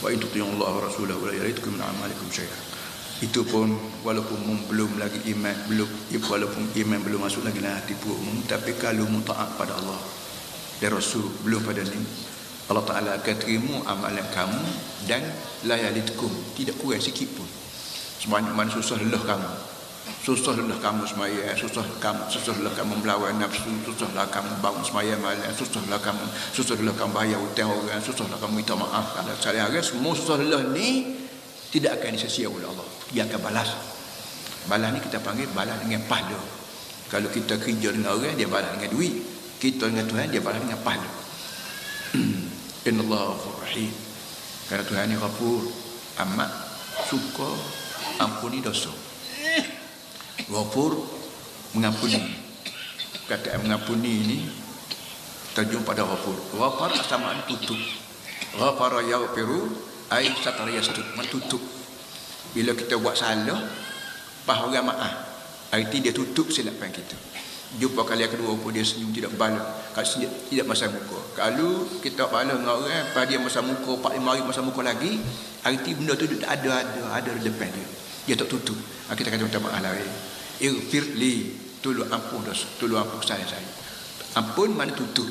Wa in tuti'u Allah wa rasulahu la yalidkum min a'malikum syai'an. Itu pun walaupun belum lagi iman, walaupun iman belum masuk lagi dalam hati perutmu, tapi kalau mutaat pada Allah dan Rasul belum pada ni, Allah Ta'ala akan terima amalan kamu dan la yalidkum, tidak kurang sikit pun. Sebanyak mana susah lelah kamu, susahlah kamu semaya, susahlah kamu melawan nafsu, susahlah kamu bangun semaya malam, susahlah kamu bayar hutang orang, susahlah kamu minta maaf pada saling orang, semua susahlah ni tidak akan disia-sia oleh Allah. Dia akan balas. Balas ni kita panggil balas dengan pahala. Kalau kita kerja dengan orang, dia balas dengan duit. Kita dengan Tuhan, dia balas dengan pahala. Innallaha ghafurur rahim. Kerana Tuhan ni Ghafur, amat suka ampuni dosa. Ghafur, mengampuni. Kata mengampuni ini terjun pada Ghafur. Ghafar asamaan tutup. Ghafara yaghfiru ai satara yastud, tutup. Bila kita buat salah, pas orang maaf, arti dia tutup silapan kita. Jumpa kali yang kedua pun dia senyum, tidak balas. Kalau senyum, tidak masam muka. Kalau kita balas dengan orang, pas dia masam muka 4-5 hari masam muka lagi, arti benda tu ada di depan dia. Dia tak tutup. Kita kata minta maaf lah. Ighfirli, tolong ampun dosa, tolong ampun kesalahan saya. Ampun mana tutup.